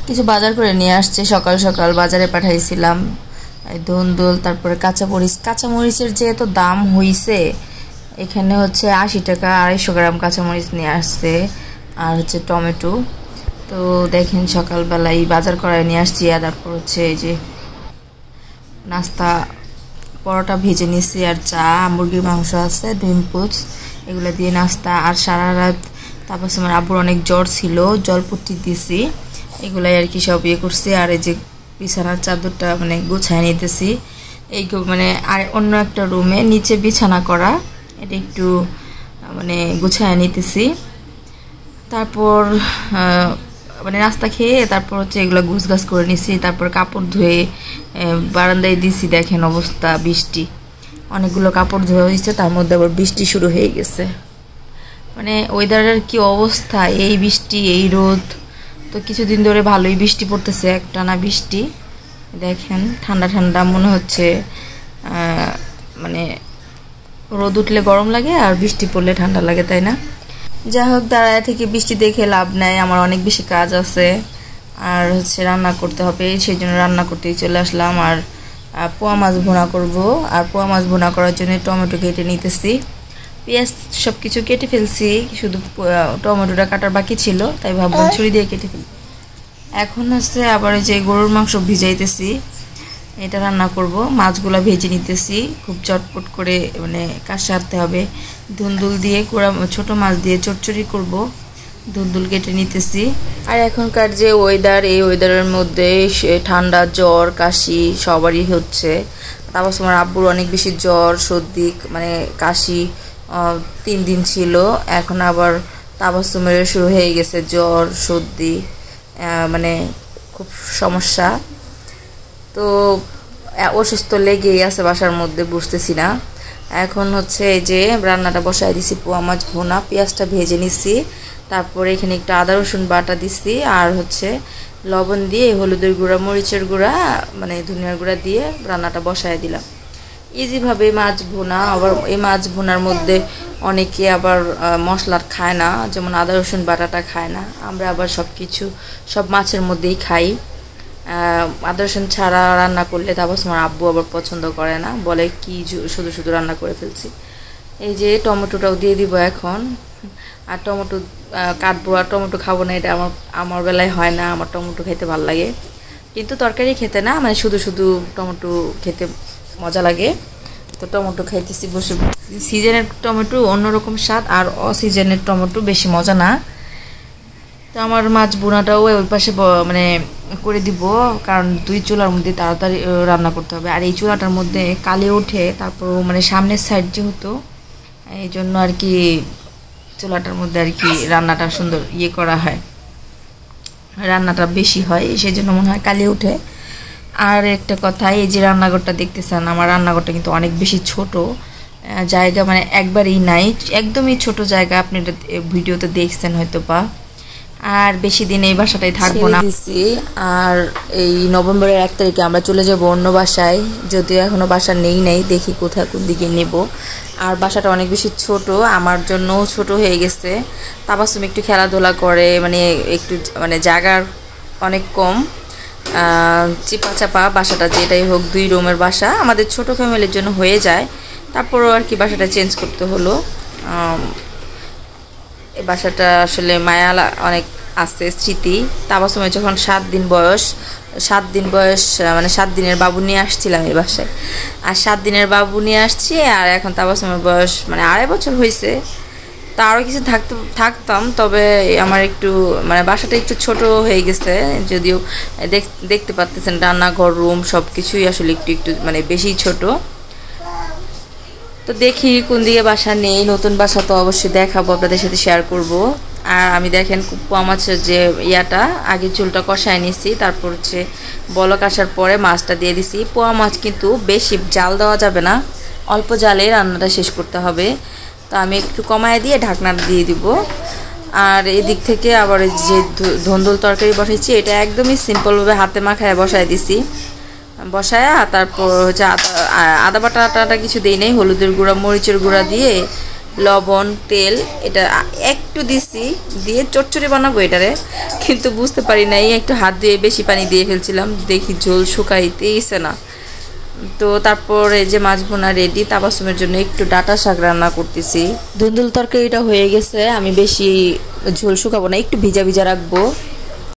কিছু বাজার করে নিয়ে আসছে, সকাল সকাল বাজারে পাঠাইছিলাম। ধুন্দুল, তারপরে কাঁচামরিচের যে এত দাম হইছে, এখানে হচ্ছে 80 টাকা 250 গ্রাম কাঁচামরিচ নিয়ে আসছে। আর হচ্ছে টমেটো। তো দেখেন সকালবেলায় বাজার করায় নিয়ে আসছি। আর তারপর হচ্ছে এই যে নাস্তা, পরোটা ভেজে নিছি, আর চা, মুরগির মাংস আছে, ডিম পোচ, এগুলো দিয়ে নাস্তা। আর সারা রাত তারপর আমার আব্বুর অনেক জ্বর ছিল, জলপট্টি দিছি, এগুলাই আর কি সব ইয়ে করছি। আর এই যে বিছানার চাদরটা মানে গুছায় নিতেছি, এই মানে আর অন্য একটা রুমে নিচে বিছানা করা, এটা একটু মানে গুছায় নিতেছি। তারপর মানে নাস্তা খেয়ে তারপর হচ্ছে এগুলো গুছগাছ করে নিছি। তারপর কাপড় ধুয়ে বারান্দায় দিছি। দেখেন অবস্থা, বৃষ্টি, অনেকগুলো কাপড় ধোয়া হয়েছে, তার মধ্যে আবার বৃষ্টি শুরু হয়ে গেছে। মানে ওয়েদারের কি অবস্থা, এই বৃষ্টি এই রোদ। তো কিছুদিন ধরে ভালোই বৃষ্টি পড়তেছে, একটানা বৃষ্টি। দেখেন ঠান্ডা ঠান্ডা মনে হচ্ছে, মানে রোদ উঠলে গরম লাগে আর বৃষ্টি পড়লে ঠান্ডা লাগে, তাই না? যাই হোক, দাঁড়ায় থেকে বৃষ্টি দেখে লাভ নাই, আমার অনেক বেশি কাজ আছে। আর হচ্ছে রান্না করতে হবে, সেই জন্য রান্না করতেই চলে আসলাম। আর পোয়া মাছ ভুনা করব। আর পোয়া মাছ ভুনা করার জন্য টমেটো কেটে নিতেছি, পেঁয়াজ সব কিছু কেটে ফেলছি, শুধু টমেটোটা কাটার বাকি ছিল, তাই ভাবলাম ছুরি দিয়ে কেটে ফেলি। এখন হচ্ছে আবার যে গরুর মাংস ভিজাইতেছি, এটা রান্না করব। মাছগুলো ভেজে নিতেছি খুব চটপট করে, মানে কাজ সারতে হবে। ধুন্দুল দিয়ে ছোট মাছ দিয়ে চচ্চড়ি করব, ধুন্দুল কেটে নিতেছি। আর এখনকার যে ওয়েদার, এই ওয়েদারের মধ্যে ঠান্ডা, জ্বর, কাশি সবারই হচ্ছে। তারপর আমার আব্বুর অনেক বেশি জ্বর, সর্দি, মানে কাশি 3 দিন ছিল। এখন আবার তাবাসুমের শুরু হয়ে গেছে জ্বর, সর্দি, মানে খুব সমস্যা। তো অসুস্থ লেগেই আছে বাসার মধ্যে, বুঝতেছি না। এখন হচ্ছে এই যে রান্নাটা বসাই দিছি, পোয়া মাছ ভুনা, পেঁয়াজটা ভেজে নিছি, তারপরে এখানে একটু আদা রসুন বাটা দিছি, আর হচ্ছে লবণ দিয়ে হলুদের গুঁড়া, মরিচের গুঁড়া, মানে ধনিয়ার গুঁড়া দিয়ে রান্নাটা বসাই দিলাম। ইজিভাবে মাছ ভুনা। আবার এই মাছ ভুনার মধ্যে অনেকে আবার মশলা খায় না, যেমন আদা রসুন বাটাটা খায় না। আমরা আবার সব মাছের মধ্যেই খাই। আদা রসুন ছাড়া রান্না করলে তারপর আমার আব্বু আবার পছন্দ করে না, বলে কি শুধু শুধু রান্না করে ফেলছি। এই যে টমেটোটাও দিয়ে দিব এখন। আর টমেটো কাটবো, আর টমেটো খাবো না, এটা আমার বেলায় হয় না। আমার টমেটো খেতে ভালো লাগে, কিন্তু তরকারি খেতে না, মানে শুধু শুধু টমেটো খেতে মজা লাগে। তো টমেটো খাইতেছি বসে। সিজনের টমেটো অন্যরকম স্বাদ, আর অসিজনের টমেটো বেশি মজা না। তো আমার মাছ বোনাটাও ওই পাশে মানে করে দিব, কারণ 2 চুলার মধ্যে তাড়াতাড়ি রান্না করতে হবে। আর এই চুলাটার মধ্যে কালি ওঠে, তারপর মানে সামনের সাইড যেহেতু, এই জন্য আর কি চুলাটার মধ্যে আর কি রান্নাটা সুন্দর ইয়ে করা হয়, রান্নাটা বেশি হয়, সেই জন্য মনে হয় কালি ওঠে। আর একটা কথা, এই যে রান্নাঘরটা দেখতেছেন, আমার রান্নাঘরটা কিন্তু অনেক বেশি ছোট জায়গা, মানে একবারই নাই, একদমই ছোট জায়গা। আপনি এটা ভিডিওতে দেখছেন হয়তো বা। আর বেশি দিন এই বাসাটাই থাকবো না। আর এই নভেম্বরের 1 তারিখে আমরা চলে যাব অন্য বাসায়, যদিও এখনো বাসা নেই, দেখি কোথায় কোন দিকে নেব। আর বাসাটা অনেক বেশি ছোট, আমার জন্য ছোট হয়ে গেছে। তাবাসুম একটু খেলাধুলা করে, মানে একটু মানে জায়গার অনেক কম, চিপা চাপা বাসাটা, যেটাই হোক 2 রুমের বাসা আমাদের ছোট ফ্যামিলির জন্য হয়ে যায়। তারপরও আর কি বাসাটা চেঞ্জ করতে হলো। এই বাসাটা আসলে মায়া অনেক আছে, স্মৃতি। তাবাসুমের যখন 7 দিন বয়স, মানে 7 দিনের বাবু নিয়ে আসছিলাম এই বাসায়। আর 7 দিনের বাবু নিয়ে আসছি, আর এখন তাবাসুমের বয়স মানে 2.5 বছর হয়েছে। তা আরও কিছু থাকতাম, তবে আমার একটু মানে বাসাটা একটু ছোট হয়ে গেছে, যদিও দেখতে পাচ্ছেন রান্নাঘর, রুম সব কিছুই আসলে একটু মানে বেশি ছোট। তো দেখি কোন দিকে বাসা নেই, নতুন বাসা তো অবশ্যই দেখাবো, আপনাদের সাথে শেয়ার করব। আর আমি দেখেন পোয়া মাছের যে ইয়াটা, আগে চুলটা কষায় নিছি, তারপর হচ্ছে বলক আসার পরে মাছটা দিয়ে দিছি। পোয়া মাছ কিন্তু বেশি জাল দেওয়া যাবে না, অল্প জালে রান্নাটা শেষ করতে হবে। তো আমি একটু কমায় দিয়ে ঢাকনা দিয়ে দিব। আর এদিক থেকে আবার যে ধুন্দুল তরকারি বসাইছি, এটা একদমই সিম্পলভাবে হাতে মাখায় বসায় দিছি। বসায়া তারপর হচ্ছে আদা বাটাটা কিছু দেই নাই, হলুদের গুঁড়া, মরিচের গুঁড়া দিয়ে লবণ তেল এটা একটু দিছি দিয়ে চচ্চড়ি বানাবো এটারে, কিন্তু বুঝতে পারি নাই একটু হাত দিয়ে বেশি পানি দিয়ে ফেলছিলাম, দেখি ঝোল শুকাইতেইছে না। তো তারপরে যে মাছ বোনা রেডি, তাবাসুমের জন্য একটু ডাটা শাক রান্না করতেছি। ধুন্দুল তরকারিটা হয়ে গেছে, আমি বেশি ঝোল শুকাবো না, একটু ভিজা ভিজা রাখবো।